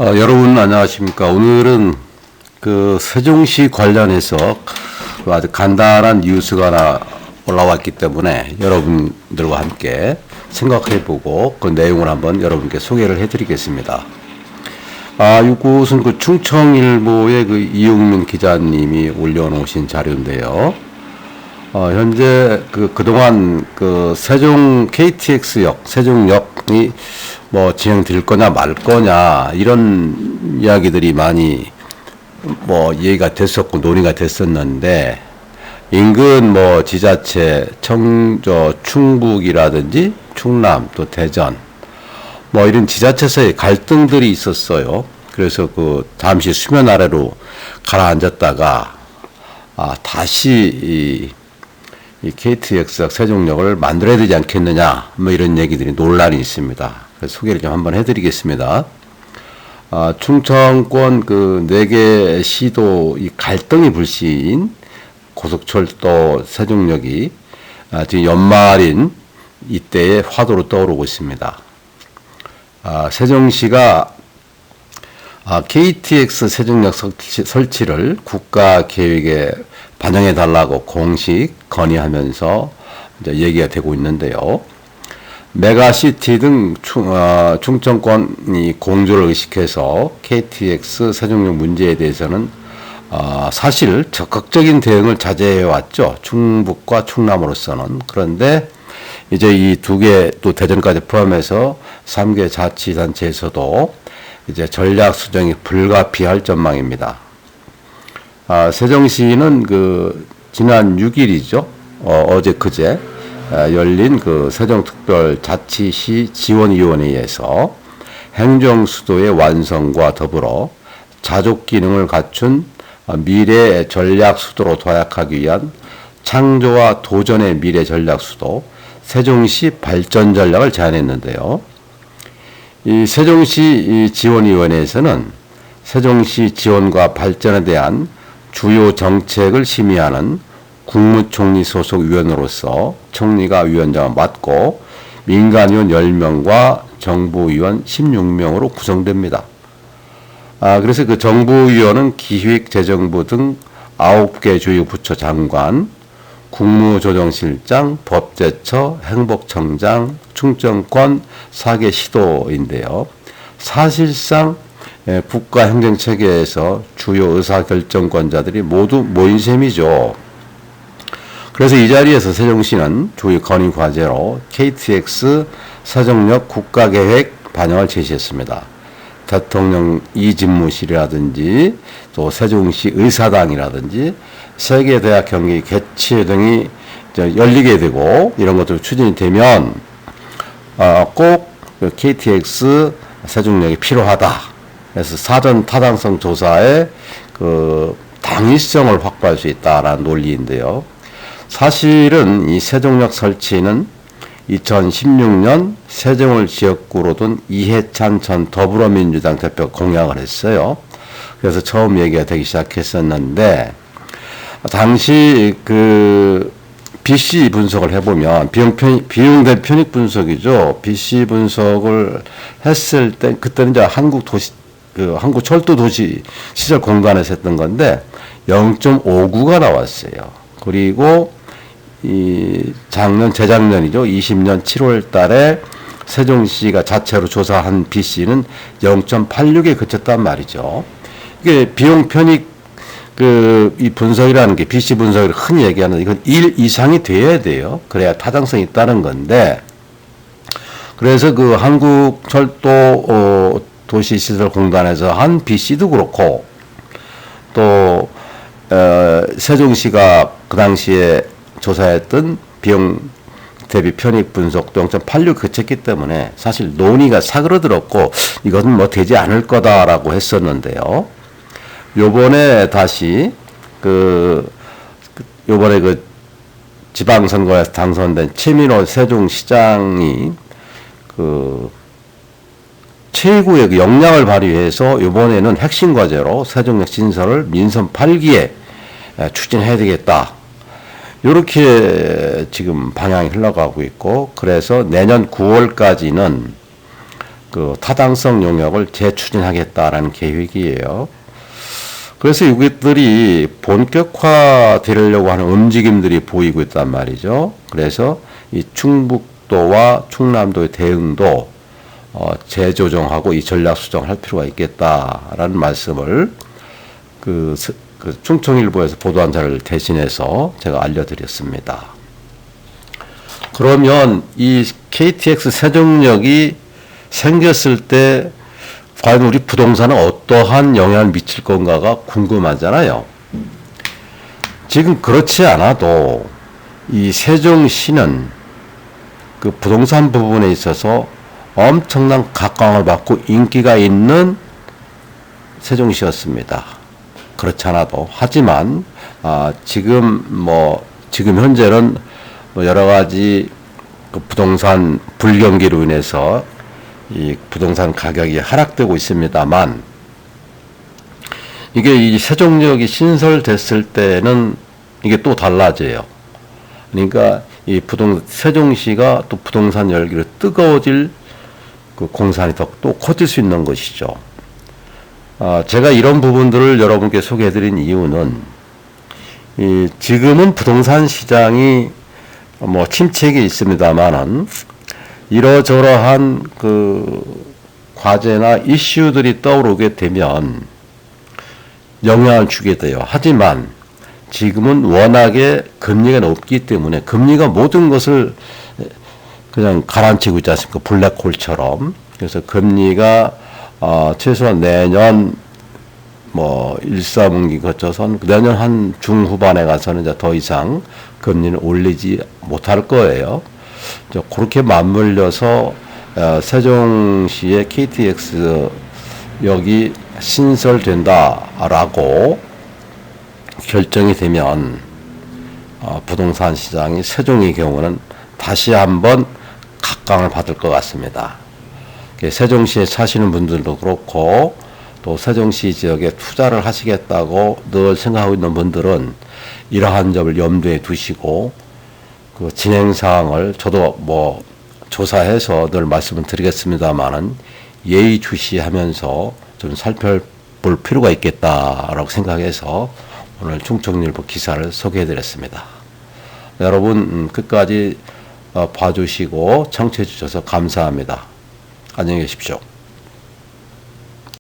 여러분 안녕하십니까. 오늘은 그 세종시 관련해서 아주 간단한 뉴스가 하나 올라왔기 때문에 여러분들과 함께 생각해보고 그 내용을 한번 여러분께 소개를 해드리겠습니다. 이것은 그 충청일보의 그 이용민 기자님이 올려놓으신 자료인데요. 현재 그동안 그 세종 KTX역, 세종역이 뭐 진행될 거냐 말 거냐 이런 이야기들이 많이 뭐 얘기가 됐었고 논의가 됐었는데, 인근 뭐 지자체 충북이라든지 충남 또 대전 뭐 이런 지자체에서의 갈등들이 있었어요. 그래서 그 잠시 수면 아래로 가라앉았다가 다시 이 KTX 세종역을 만들어야 되지 않겠느냐 뭐 이런 얘기들이 논란이 있습니다. 그래서 소개를 좀 한번 해드리겠습니다. 충청권 그 4개 시도 이 갈등이 불씨인 고속철도 세종역이 지금 연말인 이때의 화두로 떠오르고 있습니다. 세종시가 KTX 세종역 설치를 국가 계획에 반영해 달라고 공식 건의하면서 이제 얘기가 되고 있는데요. 메가시티 등 충청권이 공조를 의식해서 KTX 세종역 문제에 대해서는 사실 적극적인 대응을 자제해 왔죠. 충북과 충남으로서는. 그런데 이제 이 2개 또 대전까지 포함해서 3개 자치단체에서도 이제 전략 수정이 불가피할 전망입니다. 세종시는 그 지난 6일이죠. 어제 그제 열린 그 세종특별자치시 지원위원회에서 행정수도의 완성과 더불어 자족 기능을 갖춘 미래 전략 수도로 도약하기 위한 창조와 도전의 미래 전략 수도 세종시 발전 전략을 제안했는데요. 이 세종시 지원위원회에서는 세종시 지원과 발전에 대한 주요 정책을 심의하는 국무총리 소속 위원으로서 총리가 위원장을 맡고 민간위원 10명과 정부위원 16명으로 구성됩니다. 그래서 그 정부위원은 기획재정부 등 9개 주요 부처 장관, 국무조정실장, 법제처, 행복청장, 충청권 4개 시도인데요. 사실상 국가행정체계에서 주요 의사결정권자들이 모두 모인 셈이죠. 그래서 이 자리에서 세종시는 주요 건의 과제로 KTX 세종역 국가계획 반영을 제시했습니다. 대통령 이집무실이라든지 또 세종시 의사당이라든지 세계대학 경기 개최 등이 열리게 되고 이런 것들이 추진이 되면 꼭 KTX 세종역이 필요하다. 그래서 사전 타당성 조사에 그 당위성을 확보할 수 있다라는 논리인데요. 사실은 이 세종역 설치는 2016년 세종을 지역구로 둔 이해찬 전 더불어민주당 대표가 공약을 했어요. 그래서 처음 얘기가 되기 시작했었는데, 당시 그 BC 분석을 해보면 비용 대 편익 분석이죠. BC 분석을 했을 때 그때는 이제 한국철도도시 시절 공단에서 했던 건데 0.59가 나왔어요. 그리고 재작년이죠. 20년 7월 달에 세종시가 자체로 조사한 BC는 0.86에 그쳤단 말이죠. 이게 비용 편익 이 분석이라는 게 BC 분석을 흔히 얘기하는 이건 1 이상이 돼야 돼요. 그래야 타당성이 있다는 건데, 그래서 그 한국철도 도시시설공단에서 한 BC도 그렇고 또 세종시가 그 당시에 조사했던 비용 대비 편익 분석도 0.86 그쳤기 때문에 사실 논의가 사그러들었고 이것은 뭐 되지 않을 거다라고 했었는데요. 요번에 다시 요번에 그 지방선거에서 당선된 최민호 세종시장이 최고의 역량을 발휘해서 이번에는 핵심 과제로 세종역 신설을 민선 8기에 추진해야 되겠다. 이렇게 지금 방향이 흘러가고 있고, 그래서 내년 9월까지는 그 타당성 용역을 재추진하겠다라는 계획이에요. 그래서 이것들이 본격화되려고 하는 움직임들이 보이고 있단 말이죠. 그래서 이 충북도와 충남도의 대응도 재조정하고 이 전략 수정할 필요가 있겠다라는 말씀을 그 충청일보에서 보도한 자를 대신해서 제가 알려드렸습니다. 그러면 이 KTX 세종역이 생겼을 때 과연 우리 부동산에 어떠한 영향을 미칠 건가가 궁금하잖아요. 지금 그렇지 않아도 이 세종시는 그 부동산 부분에 있어서 엄청난 각광을 받고 인기가 있는 세종시였습니다. 그렇지 않아도. 하지만 지금 현재는 여러 가지 그 부동산 불경기로 인해서 이 부동산 가격이 하락되고 있습니다만, 이게 이 세종역이 신설됐을 때는 이게 또 달라져요. 그러니까 이 세종시가 또 부동산 열기로 뜨거워질 그 공산이 또 커질 수 있는 것이죠. 제가 이런 부분들을 여러분께 소개해드린 이유는 지금은 부동산 시장이 침체기 있습니다만은 이러저러한 그 과제나 이슈들이 떠오르게 되면 영향을 주게 돼요. 하지만 지금은 워낙에 금리가 높기 때문에 금리가 모든 것을 그냥 가라앉히고 있지 않습니까? 블랙홀처럼. 그래서 금리가 최소한 내년 1, 4분기 거쳐선 내년 한 중후반에 가서는 이제 더 이상 금리는 올리지 못할 거예요. 그렇게 맞물려서 세종시의 KTX 역이 신설된다라고 결정이 되면 부동산 시장이 세종의 경우는 다시 한번 각광을 받을 것 같습니다. 세종시에 사시는 분들도 그렇고 또 세종시 지역에 투자를 하시겠다고 늘 생각하고 있는 분들은 이러한 점을 염두에 두시고 그 진행 사항을 저도 조사해서 늘 말씀을 드리겠습니다만은 예의주시하면서 좀 살펴볼 필요가 있겠다라고 생각해서 오늘 충청일보 기사를 소개해드렸습니다. 여러분 끝까지 봐주시고 청취해 주셔서 감사합니다. 안녕히 계십시오.